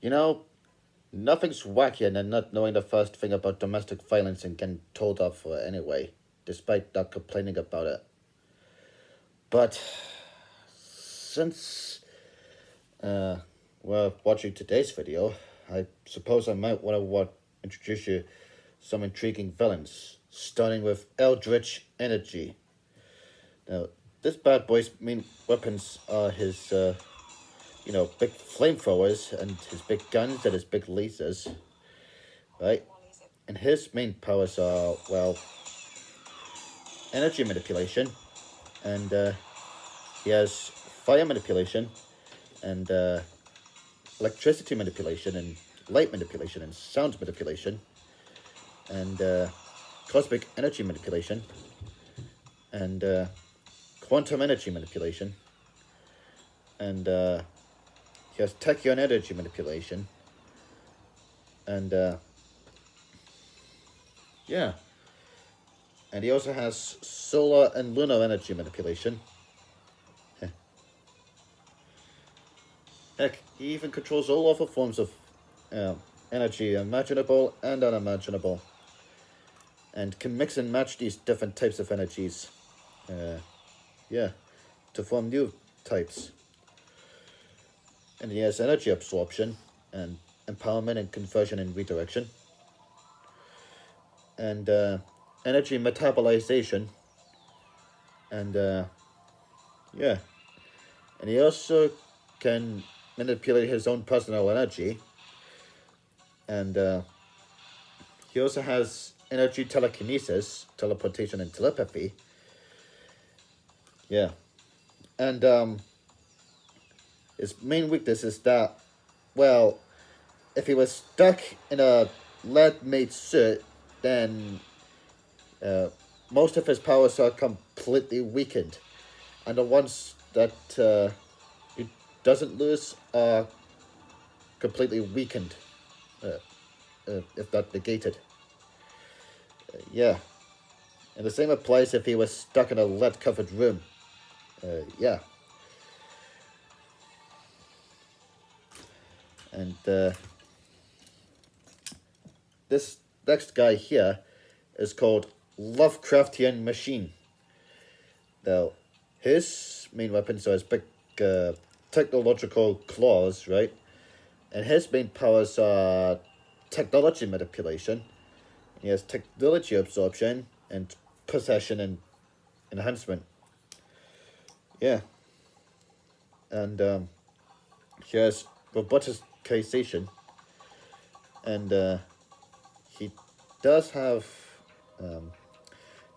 You know, nothing's wackier than not knowing the first thing about domestic violence and getting told off for it anyway, despite not complaining about it. But since we're watching today's video, I suppose I might want to introduce you some intriguing villains, starting with Eldritch Energy. Now, this bad boy's main weapons are his, big flamethrowers and his big guns and his big lasers, right? And his main powers are, well, energy manipulation, and he has fire manipulation, and electricity manipulation, and light manipulation, and sound manipulation, and cosmic energy manipulation, and quantum energy manipulation, and he has tachyon energy manipulation, and yeah, and he also has solar and lunar energy manipulation. Heck, he even controls all other forms of energy, imaginable and unimaginable, and can mix and match these different types of energies, yeah, to form new types. And he has energy absorption and empowerment and conversion and redirection, and energy metabolization, and yeah, and he also can manipulate his own personal energy, and he also has energy telekinesis, teleportation, and telepathy. Yeah, and his main weakness is that, well, if he was stuck in a lead-made suit, then most of his powers are completely weakened, and the ones that he doesn't lose are completely weakened, if not negated. Yeah, and the same applies if he was stuck in a lead-covered room. Yeah. And this next guy here is called Lovecraftian Machine. Now, his main weapons are his big technological claws, right? And his main powers are technology manipulation. He has technology absorption and possession and enhancement. Yeah. And he has roboticization. And he does have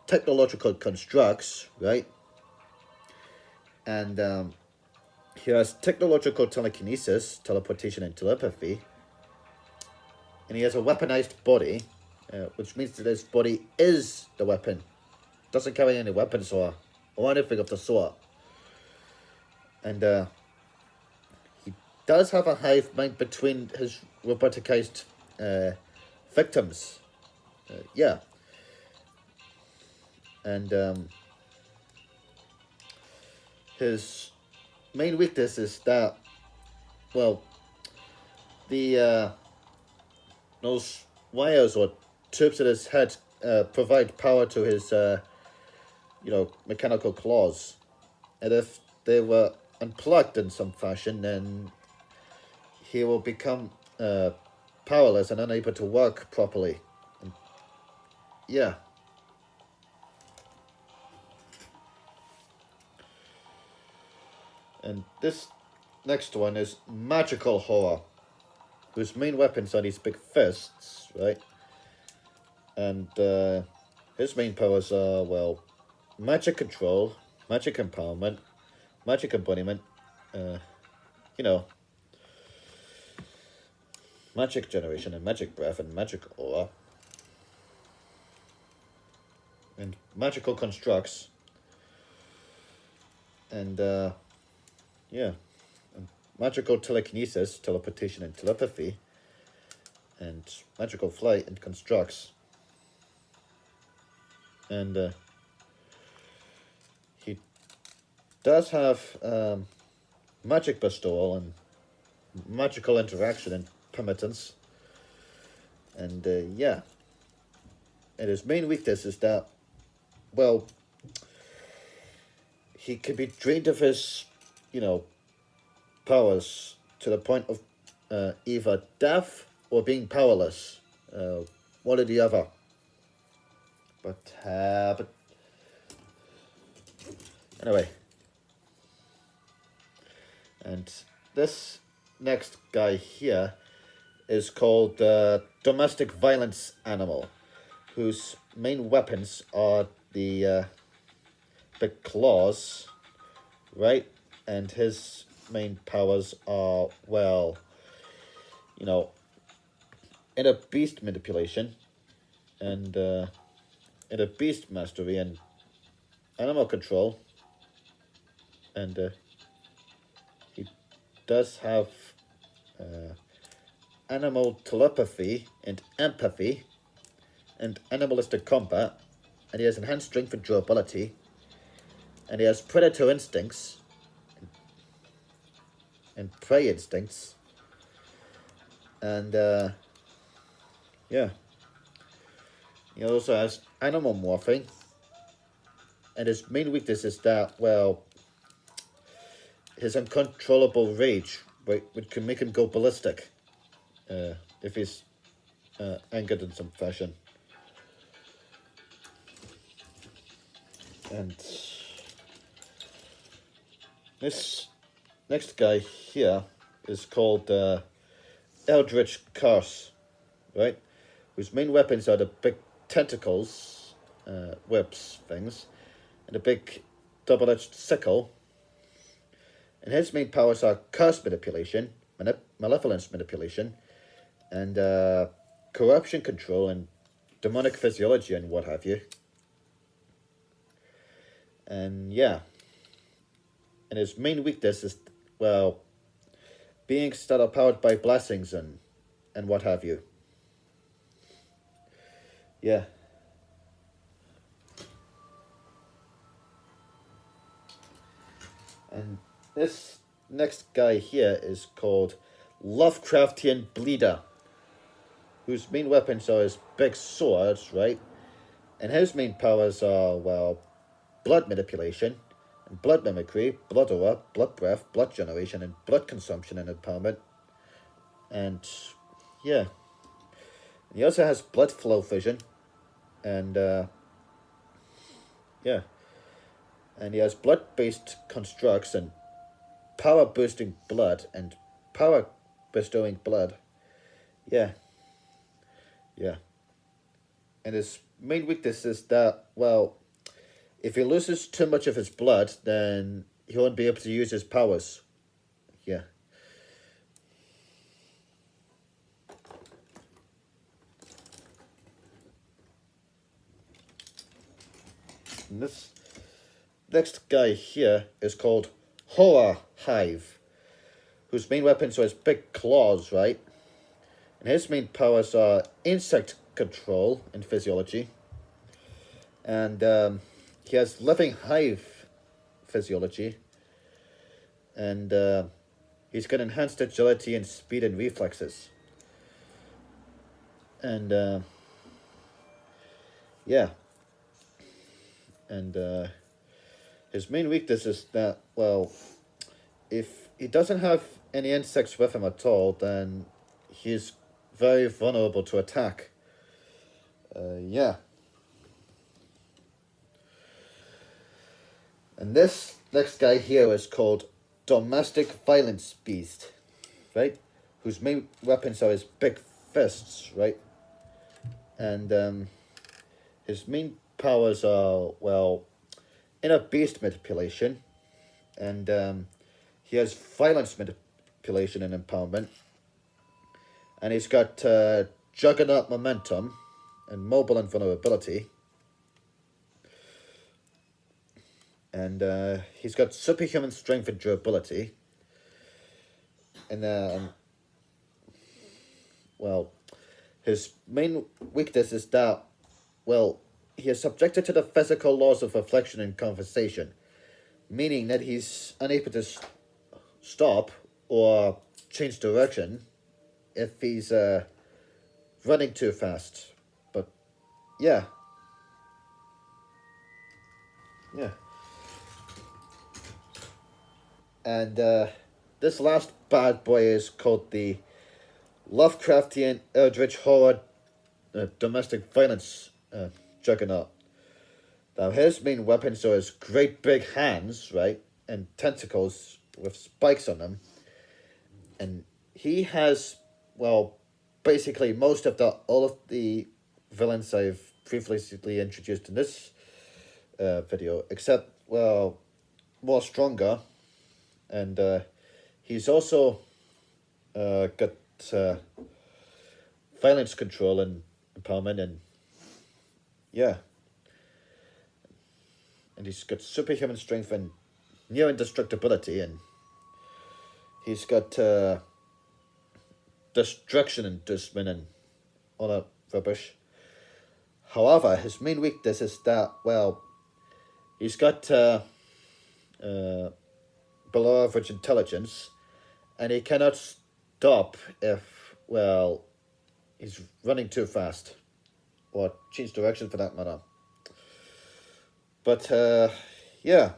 technological constructs, right? And he has technological telekinesis, teleportation, and telepathy. And he has a weaponized body, which means that his body is the weapon. Doesn't carry any weapons or anything of the sort. And he does have a hive mind between his roboticized victims. Yeah. And his main weakness is that, well, the those wires or tubes in his head provide power to his mechanical claws, and if they were unplugged in some fashion, then he will become powerless and unable to work properly. And, yeah. And this next one is Magical Horror, whose main weapons are these big fists, right? And his main powers are, well, magic control, magic empowerment, magic embodiment, magic generation and magic breath and magic aura, and magical constructs, and yeah, and magical telekinesis, teleportation, and telepathy, and magical flight and constructs, and he does have magic bestowal and magical interaction and permittance. And yeah. And his main weakness is that, well, he can be drained of his, you know, powers to the point of either death or being powerless. One or the other. But anyway. And this next guy here is called Domestic Violence Animal, whose main weapons are the claws, right? And his main powers are, well, you know, inner beast manipulation and inner beast mastery and animal control. And he does have animal telepathy and empathy and animalistic combat, and he has enhanced strength and durability, and he has predator instincts and prey instincts, and yeah, he also has animal morphing, and his main weakness is that, well, his uncontrollable rage, which can make him go ballistic if he's angered in some fashion. And this next guy here is called Eldritch Curse, right? Whose main weapons are the big tentacles, whips, things, and the big double-edged sickle. And his main powers are curse manipulation, malevolence manipulation, and corruption control, and demonic physiology, and what have you. And yeah. And his main weakness is, well, beings that are powered by blessings and what have you. Yeah. And this next guy here is called Lovecraftian Bleeder, whose main weapons are his big swords, right? And his main powers are, well, blood manipulation, and blood mimicry, blood aura, blood breath, blood generation, and blood consumption and empowerment. And yeah. And he also has blood flow vision, and yeah. And he has blood-based constructs and power-boosting blood and power-bestowing blood. Yeah. Yeah. And his main weakness is that, well, if he loses too much of his blood, then he won't be able to use his powers. Yeah. And this next guy here is called Horror Hive, whose main weapons are his big claws, right? And his main powers are insect control and physiology. And he has living hive physiology. And he's got enhanced agility and speed and reflexes. And yeah. And his main weakness is that, well, if he doesn't have any insects with him at all, then he's very vulnerable to attack. Yeah. And this next guy here is called Domestic Violence Beast, right? Whose main weapons are his big fists, right? And his main powers are, well, inner beast manipulation, and he has violence manipulation and empowerment, and he's got juggernaut momentum and mobile invulnerability, and he's got superhuman strength and durability, and well, his main weakness is that, well, he is subjected to the physical laws of reflection and conversation, meaning that he's unable to stop or change direction if he's running too fast. But yeah, yeah. And this last bad boy is called the Lovecraftian Eldritch horror domestic violence juggernaut. Now his main weapons are his great big hands, right, and tentacles with spikes on them, and he has, well, basically most of the all of the villains I've previously introduced in this video, except, well, more stronger, and he's also got violence control and empowerment, and yeah, and he's got superhuman strength and near indestructibility, and he's got destruction inducement and all that rubbish. However, his main weakness is that, well, he's got below average intelligence, and he cannot stop if, well, he's running too fast, or change direction for that matter. But yeah,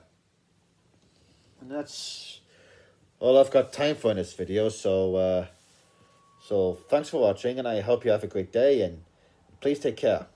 and that's all I've got time for in this video. So thanks for watching, and I hope you have a great day, and please take care.